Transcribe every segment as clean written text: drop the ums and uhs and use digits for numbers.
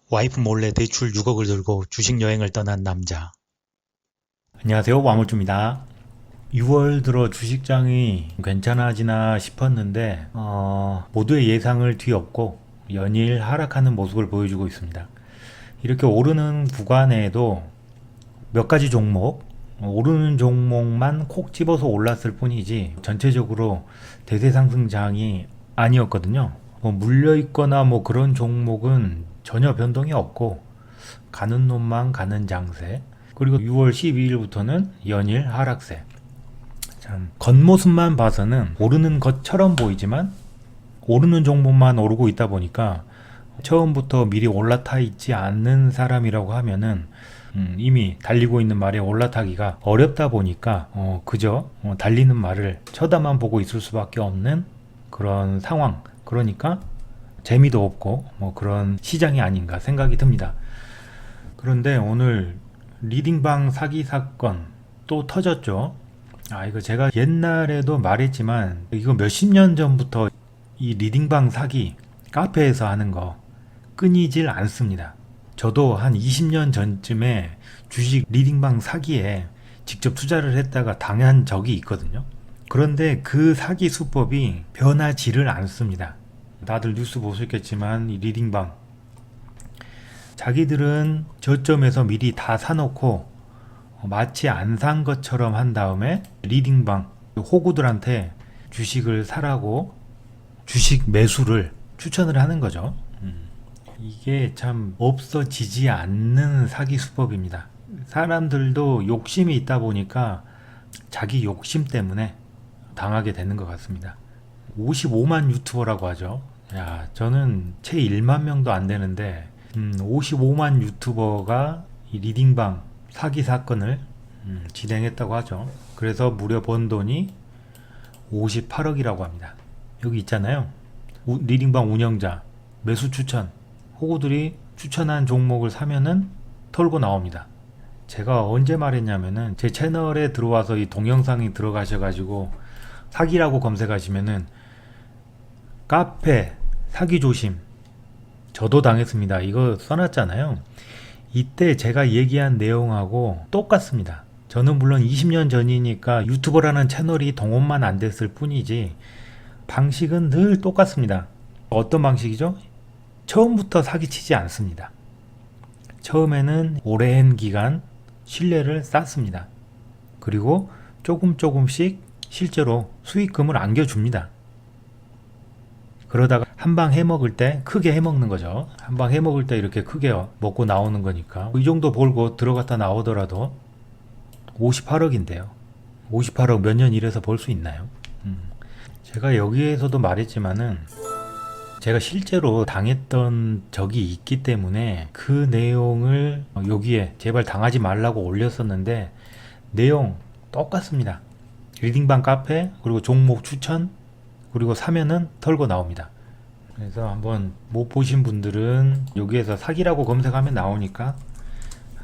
와이프 몰래 대출 6억을 들고 주식 여행을 떠난 남자. 안녕하세요. 와물주입니다. 6월 들어 주식장이 괜찮아지나 싶었는데 모두의 예상을 뒤엎고 연일 하락하는 모습을 보여주고 있습니다. 이렇게 오르는 구간에도 몇 가지 종목, 오르는 종목만 콕 집어서 올랐을 뿐이지 전체적으로 대세 상승장이 아니었거든요. 물려있거나 그런 종목은 전혀 변동이 없고 가는 놈만 가는 장세. 그리고 6월 12일부터는 연일 하락세. 참 겉모습만 봐서는 오르는 것처럼 보이지만 오르는 종목만 오르고 있다 보니까 처음부터 미리 올라타 있지 않는 사람이라고 하면은 이미 달리고 있는 말에 올라타기가 어렵다 보니까 그저 달리는 말을 쳐다만 보고 있을 수밖에 없는 그런 상황. 그러니까 재미도 없고 그런 시장이 아닌가 생각이 듭니다. 그런데 오늘 리딩방 사기 사건 또 터졌죠. 이거 제가 옛날에도 말했지만 이거 몇십 년 전부터 이 리딩방 사기 카페에서 하는 거 끊이질 않습니다. 저도 한 20년 전쯤에 주식 리딩방 사기에 직접 투자를 했다가 당한 적이 있거든요. 그런데 그 사기 수법이 변하지를 않습니다. 다들 뉴스 보셨겠지만 이 리딩방 자기들은 저점에서 미리 다 사놓고 마치 안 산 것처럼 한 다음에 리딩방 호구들한테 주식을 사라고 주식 매수를 추천을 하는 거죠. 이게 참 없어지지 않는 사기 수법입니다. 사람들도 욕심이 있다 보니까 자기 욕심 때문에 당하게 되는 것 같습니다. 55만 유튜버라고 하죠. 저는 채 1만 명도 안 되는데 55만 유튜버가 이 리딩방 사기 사건을 진행했다고 하죠. 그래서 무려 번 돈이 58억이라고 합니다. 여기 있잖아요. 리딩방 운영자 매수 추천 호구들이 추천한 종목을 사면은 털고 나옵니다. 제가 언제 말했냐면은 제 채널에 들어와서 이 동영상이 들어가셔가지고 사기라고 검색하시면은 카페 사기 조심 저도 당했습니다. 이거 써놨잖아요. 이때 제가 얘기한 내용하고 똑같습니다. 저는 물론 20년 전이니까 유튜버라는 채널이 동원만 안 됐을 뿐이지 방식은 늘 똑같습니다. 어떤 방식이죠? 처음부터 사기치지 않습니다. 처음에는 오랜 기간 신뢰를 쌓습니다. 그리고 조금씩 실제로 수익금을 안겨줍니다. 그러다가 한 방 해먹을 때 크게 해먹는 거죠. 한 방 해먹을 때 이렇게 크게 먹고 나오는 거니까 이 정도 벌고 들어갔다 나오더라도 58억인데요. 58억 몇 년 일해서 벌 수 있나요? 제가 여기에서도 말했지만은 제가 실제로 당했던 적이 있기 때문에 그 내용을 여기에 제발 당하지 말라고 올렸었는데 내용 똑같습니다. 리딩방 카페 그리고 종목 추천 그리고 사면은 털고 나옵니다. 그래서 한번 못 보신 분들은 여기에서 사기라고 검색하면 나오니까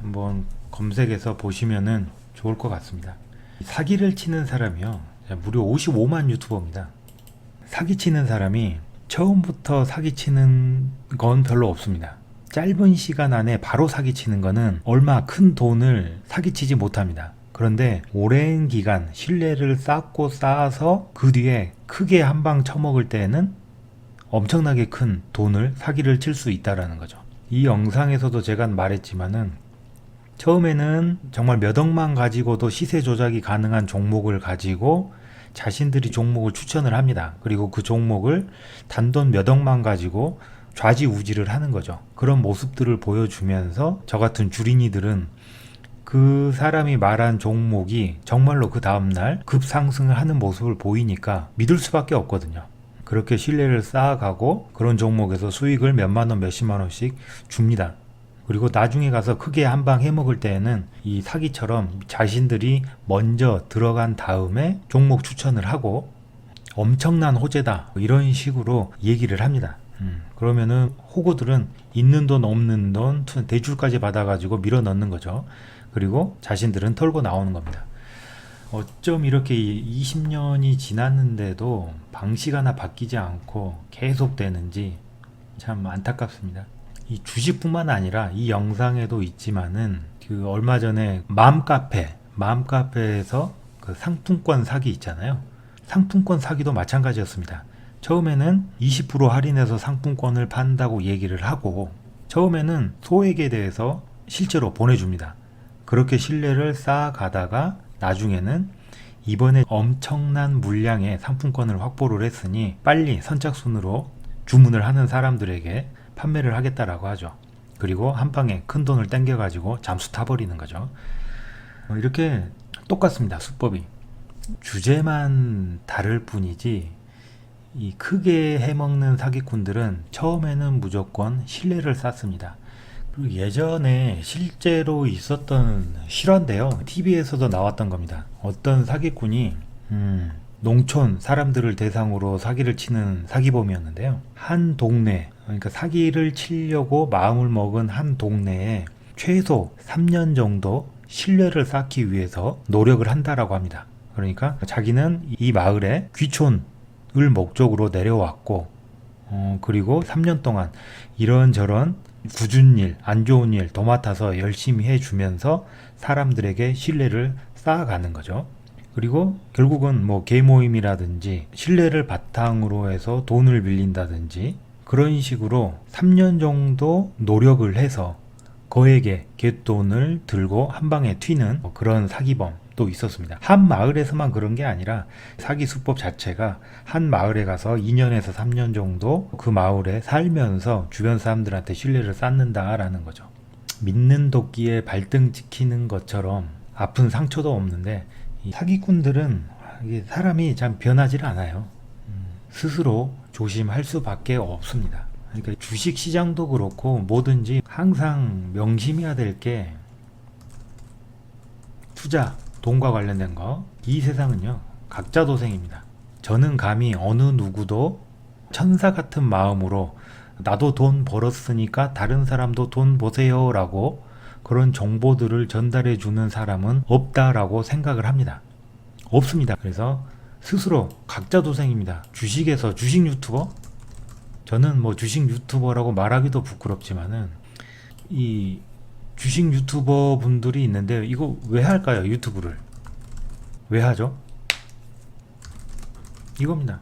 한번 검색해서 보시면은 좋을 것 같습니다. 사기를 치는 사람이요 무려 55만 유튜버입니다. 사기치는 사람이 처음부터 사기치는 건 별로 없습니다. 짧은 시간 안에 바로 사기치는 거는 얼마 큰 돈을 사기치지 못합니다. 그런데 오랜 기간 신뢰를 쌓고 쌓아서 그 뒤에 크게 한 방 쳐먹을 때에는 엄청나게 큰 돈을 사기를 칠 수 있다라는 거죠. 이 영상에서도 제가 말했지만은 처음에는 정말 몇 억만 가지고도 시세 조작이 가능한 종목을 가지고 자신들이 종목을 추천을 합니다. 그리고 그 종목을 단돈 몇 억만 가지고 좌지우지를 하는 거죠. 그런 모습들을 보여주면서 저 같은 주린이들은 그 사람이 말한 종목이 정말로 그 다음날 급상승을 하는 모습을 보이니까 믿을 수밖에 없거든요. 그렇게 신뢰를 쌓아가고 그런 종목에서 수익을 몇만 원, 몇십만 원씩 줍니다. 그리고 나중에 가서 크게 한 방 해먹을 때에는 이 사기처럼 자신들이 먼저 들어간 다음에 종목 추천을 하고 엄청난 호재다 이런 식으로 얘기를 합니다. 그러면은 호구들은 있는 돈 없는 돈 대출까지 받아가지고 밀어 넣는 거죠. 그리고 자신들은 털고 나오는 겁니다. 어쩜 이렇게 20년이 지났는데도 방식 하나 바뀌지 않고 계속 되는지 참 안타깝습니다. 이 주식뿐만 아니라 이 영상에도 있지만은 그 얼마 전에 맘카페에서 그 상품권 사기 있잖아요. 상품권 사기도 마찬가지였습니다. 처음에는 20% 할인해서 상품권을 판다고 얘기를 하고 처음에는 소액에 대해서 실제로 보내줍니다. 그렇게 신뢰를 쌓아가다가 나중에는 이번에 엄청난 물량의 상품권을 확보를 했으니 빨리 선착순으로 주문을 하는 사람들에게 판매를 하겠다라고 하죠. 그리고 한 방에 큰 돈을 땡겨가지고 잠수 타버리는 거죠. 이렇게 똑같습니다. 수법이. 주제만 다를 뿐이지 이 크게 해먹는 사기꾼들은 처음에는 무조건 신뢰를 쌓습니다. 그리고 예전에 실제로 있었던 실화인데요. TV에서도 나왔던 겁니다. 어떤 사기꾼이 농촌 사람들을 대상으로 사기를 치는 사기범이었는데요. 한 동네, 그러니까 사기를 치려고 마음을 먹은 한 동네에 최소 3년 정도 신뢰를 쌓기 위해서 노력을 한다라고 합니다. 그러니까 자기는 이 마을에 귀촌을 목적으로 내려왔고 그리고 3년 동안 이런저런 굳은 일, 안 좋은 일 도맡아서 열심히 해주면서 사람들에게 신뢰를 쌓아가는 거죠. 그리고 결국은 뭐 계모임이라든지 신뢰를 바탕으로 해서 돈을 빌린다든지 그런 식으로 3년 정도 노력을 해서 거액의 갯돈을 들고 한 방에 튀는 그런 사기범도 있었습니다. 한 마을에서만 그런 게 아니라 사기 수법 자체가 한 마을에 가서 2년에서 3년 정도 그 마을에 살면서 주변 사람들한테 신뢰를 쌓는다라는 거죠. 믿는 도끼에 발등 찍히는 것처럼 아픈 상처도 없는데 이 사기꾼들은 사람이 참 변하지 않아요. 스스로 조심할 수밖에 없습니다. 그러니까 주식 시장도 그렇고 뭐든지 항상 명심해야 될 게 투자, 돈과 관련된 거. 이 세상은요, 각자 도생입니다. 저는 감히 어느 누구도 천사 같은 마음으로 나도 돈 벌었으니까 다른 사람도 돈 보세요 라고 그런 정보들을 전달해 주는 사람은 없다라고 생각을 합니다. 없습니다. 그래서 스스로 각자 도생입니다. 주식에서 주식 유튜버? 저는 뭐 주식 유튜버라고 말하기도 부끄럽지만은 이 주식 유튜버 분들이 있는데 이거 왜 할까요? 유튜브를 왜 하죠? 이겁니다.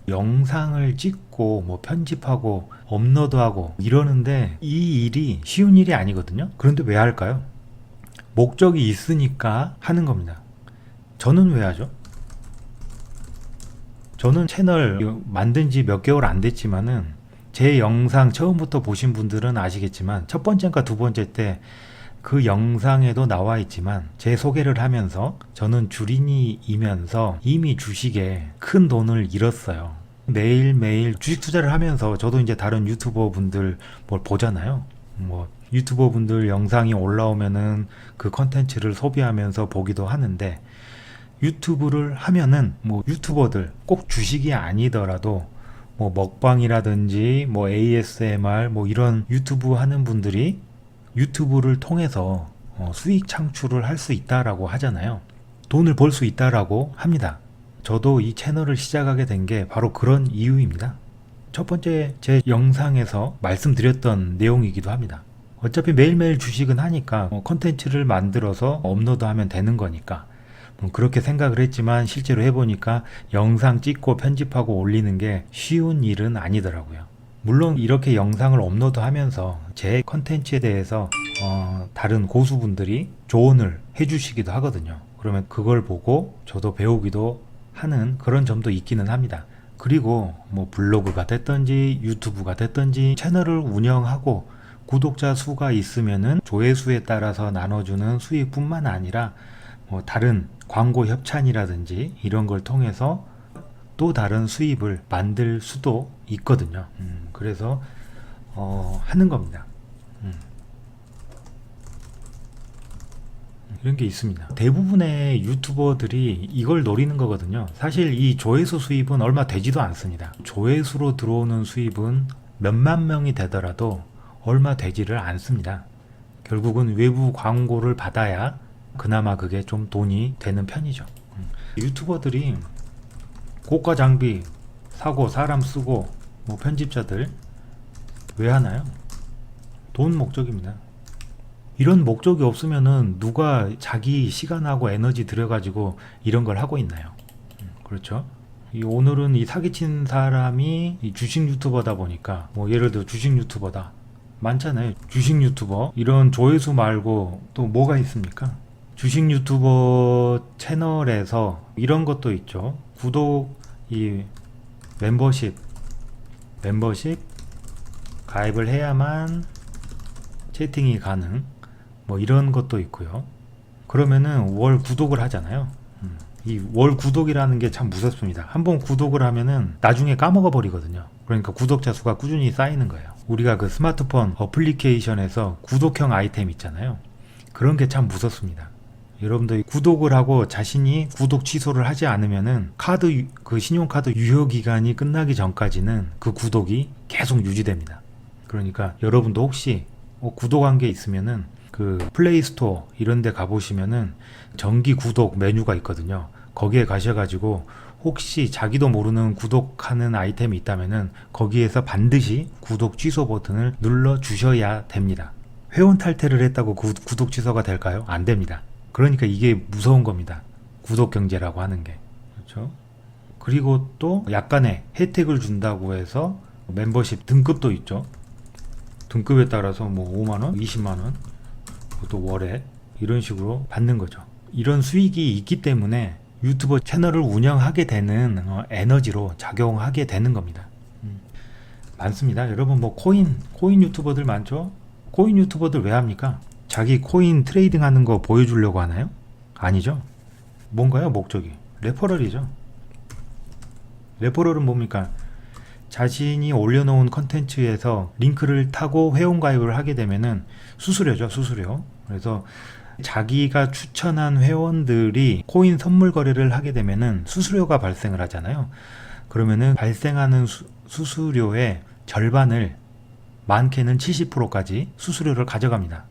영상을 찍고 뭐 편집하고 업로드하고 이러는데 이 일이 쉬운 일이 아니거든요. 그런데 왜 할까요? 목적이 있으니까 하는 겁니다. 저는 왜 하죠? 저는 채널 만든 지 몇 개월 안 됐지만은 제 영상 처음부터 보신 분들은 아시겠지만 첫 번째인가 두 번째 때 그 영상에도 나와 있지만 제 소개를 하면서 저는 주린이이면서 이미 주식에 큰 돈을 잃었어요. 매일매일 주식 투자를 하면서 저도 이제 다른 유튜버 분들 뭘 보잖아요. 뭐 유튜버 분들 영상이 올라오면은 그 컨텐츠를 소비하면서 보기도 하는데 유튜브를 하면은 뭐 유튜버들 꼭 주식이 아니더라도 뭐 먹방이라든지 뭐 ASMR 뭐 이런 유튜브 하는 분들이 유튜브를 통해서 수익 창출을 할 수 있다라고 하잖아요. 돈을 벌 수 있다라고 합니다. 저도 이 채널을 시작하게 된 게 바로 그런 이유입니다. 첫 번째 제 영상에서 말씀드렸던 내용이기도 합니다. 어차피 매일매일 주식은 하니까 컨텐츠를 만들어서 업로드하면 되는 거니까 그렇게 생각을 했지만 실제로 해보니까 영상 찍고 편집하고 올리는 게 쉬운 일은 아니더라고요. 물론 이렇게 영상을 업로드하면서 제 컨텐츠에 대해서 다른 고수분들이 조언을 해주시기도 하거든요. 그러면 그걸 보고 저도 배우기도 하는 그런 점도 있기는 합니다. 그리고 뭐 블로그가 됐든지 유튜브가 됐든지 채널을 운영하고 구독자 수가 있으면은 조회수에 따라서 나눠주는 수익뿐만 아니라 뭐 다른 광고 협찬이라든지 이런 걸 통해서 또 다른 수입을 만들 수도 있거든요. 그래서 하는 겁니다. 이런 게 있습니다. 대부분의 유튜버들이 이걸 노리는 거거든요. 사실 이 조회수 수입은 얼마 되지도 않습니다. 조회수로 들어오는 수입은 몇만 명이 되더라도 얼마 되지를 않습니다. 결국은 외부 광고를 받아야 그나마 그게 좀 돈이 되는 편이죠. 유튜버들이 고가 장비 사고 사람 쓰고 뭐 편집자들 왜 하나요? 돈 목적입니다. 이런 목적이 없으면은 누가 자기 시간하고 에너지 들여가지고 이런 걸 하고 있나요? 그렇죠? 오늘은 이 사기친 사람이 이 주식 유튜버다 보니까 뭐 예를 들어 주식 유튜버다 많잖아요. 주식 유튜버 이런 조회수 말고 또 뭐가 있습니까? 주식 유튜버 채널에서 이런 것도 있죠. 구독, 이 멤버십 가입을 해야만 채팅이 가능 뭐 이런 것도 있고요. 그러면은 월 구독을 하잖아요. 이 월 구독이라는 게 참 무섭습니다. 한번 구독을 하면은 나중에 까먹어 버리거든요. 그러니까 구독자 수가 꾸준히 쌓이는 거예요. 우리가 그 스마트폰 어플리케이션에서 구독형 아이템 있잖아요. 그런 게 참 무섭습니다. 여러분들 구독을 하고 자신이 구독 취소를 하지 않으면은 그 신용카드 유효 기간이 끝나기 전까지는 그 구독이 계속 유지됩니다. 그러니까 여러분도 혹시 구독한 게 있으면은 그 플레이스토어 이런 데 가보시면은 정기 구독 메뉴가 있거든요. 거기에 가셔가지고 혹시 자기도 모르는 구독하는 아이템이 있다면은 거기에서 반드시 구독 취소 버튼을 눌러 주셔야 됩니다. 회원 탈퇴를 했다고 구독 취소가 될까요? 안 됩니다. 그러니까 이게 무서운 겁니다. 구독 경제라고 하는 게. 그렇죠? 그리고 또 약간의 혜택을 준다고 해서 멤버십 등급도 있죠. 등급에 따라서 뭐 5만원, 20만원, 또 월에 이런 식으로 받는 거죠. 이런 수익이 있기 때문에 유튜버 채널을 운영하게 되는 에너지로 작용하게 되는 겁니다. 많습니다. 여러분 뭐 코인 유튜버들 많죠? 코인 유튜버들 왜 합니까? 자기 코인 트레이딩 하는 거 보여주려고 하나요? 아니죠. 뭔가요? 목적이 레퍼럴이죠. 레퍼럴은 뭡니까? 자신이 올려놓은 컨텐츠에서 링크를 타고 회원가입을 하게 되면은 수수료죠. 수수료. 그래서 자기가 추천한 회원들이 코인 선물 거래를 하게 되면은 수수료가 발생을 하잖아요. 그러면은 발생하는 수수료의 절반을 많게는 70%까지 수수료를 가져갑니다.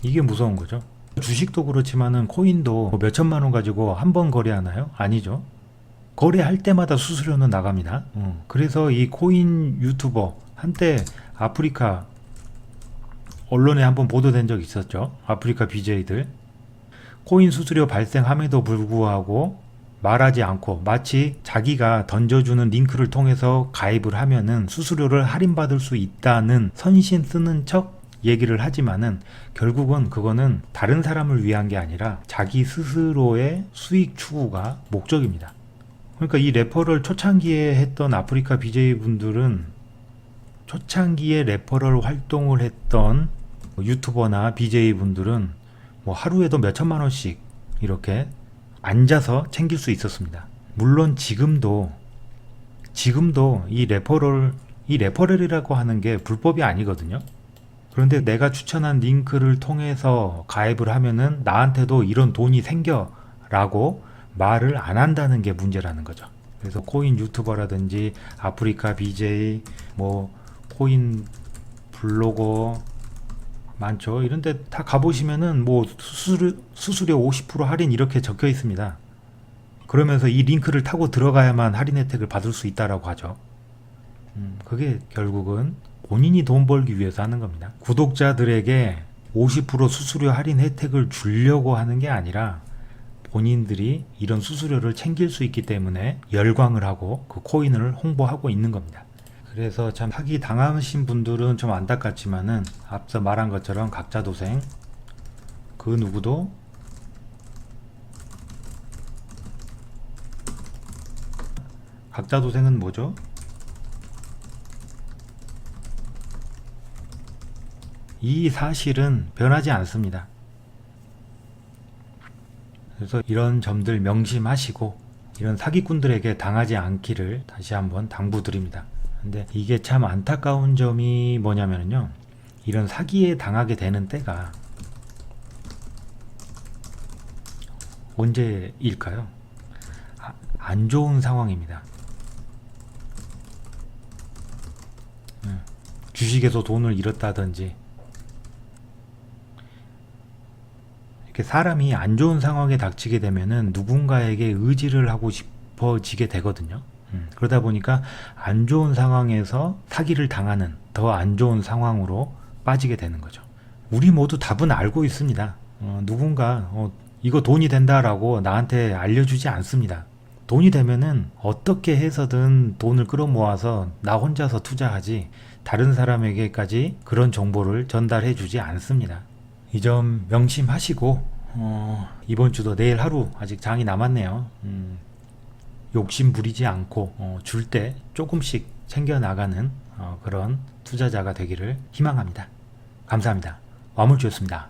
이게 무서운 거죠. 주식도 그렇지만은 코인도 뭐 몇천만 원 가지고 한 번 거래하나요? 아니죠. 거래할 때마다 수수료는 나갑니다. 그래서 이 코인 유튜버 한때 아프리카 언론에 한번 보도된 적 있었죠. 아프리카 BJ들 코인 수수료 발생함에도 불구하고 말하지 않고 마치 자기가 던져주는 링크를 통해서 가입을 하면은 수수료를 할인받을 수 있다는 선신 쓰는 척 얘기를 하지만은 결국은 그거는 다른 사람을 위한 게 아니라 자기 스스로의 수익 추구가 목적입니다. 그러니까 이 레퍼럴 초창기에 했던 아프리카 BJ분들은 초창기에 레퍼럴 활동을 했던 유튜버나 BJ분들은 뭐 하루에도 몇천만 원씩 이렇게 앉아서 챙길 수 있었습니다. 물론 지금도 이 레퍼럴이라고 하는 게 불법이 아니거든요. 그런데 내가 추천한 링크를 통해서 가입을 하면은 나한테도 이런 돈이 생겨라고 말을 안 한다는 게 문제라는 거죠. 그래서 코인 유튜버라든지 아프리카 BJ, 뭐 코인 블로거 많죠. 이런데 다 가보시면은 뭐 수수료 50% 할인 이렇게 적혀 있습니다. 그러면서 이 링크를 타고 들어가야만 할인 혜택을 받을 수 있다라고 하죠. 그게 결국은 본인이 돈 벌기 위해서 하는 겁니다. 구독자들에게 50% 수수료 할인 혜택을 주려고 하는 게 아니라 본인들이 이런 수수료를 챙길 수 있기 때문에 열광을 하고 그 코인을 홍보하고 있는 겁니다. 그래서 참 사기 당하신 분들은 좀 안타깝지만은 앞서 말한 것처럼 각자 도생, 그 누구도 각자 도생은 뭐죠? 이 사실은 변하지 않습니다. 그래서 이런 점들 명심하시고 이런 사기꾼들에게 당하지 않기를 다시 한번 당부드립니다. 근데 이게 참 안타까운 점이 뭐냐면요, 이런 사기에 당하게 되는 때가 언제일까요? 안 좋은 상황입니다. 주식에서 돈을 잃었다든지 이렇게 사람이 안 좋은 상황에 닥치게 되면은 누군가에게 의지를 하고 깊어지게 되거든요. 그러다 보니까 안 좋은 상황에서 사기를 당하는 더 안 좋은 상황으로 빠지게 되는 거죠. 우리 모두 답은 알고 있습니다. 누군가 이거 돈이 된다라고 나한테 알려주지 않습니다. 돈이 되면은 어떻게 해서든 돈을 끌어모아서 나 혼자서 투자하지 다른 사람에게까지 그런 정보를 전달해 주지 않습니다. 이 점 명심하시고 이번 주도 내일 하루 아직 장이 남았네요. 욕심 부리지 않고 줄 때 조금씩 챙겨나가는 그런 투자자가 되기를 희망합니다. 감사합니다. 와물주였습니다.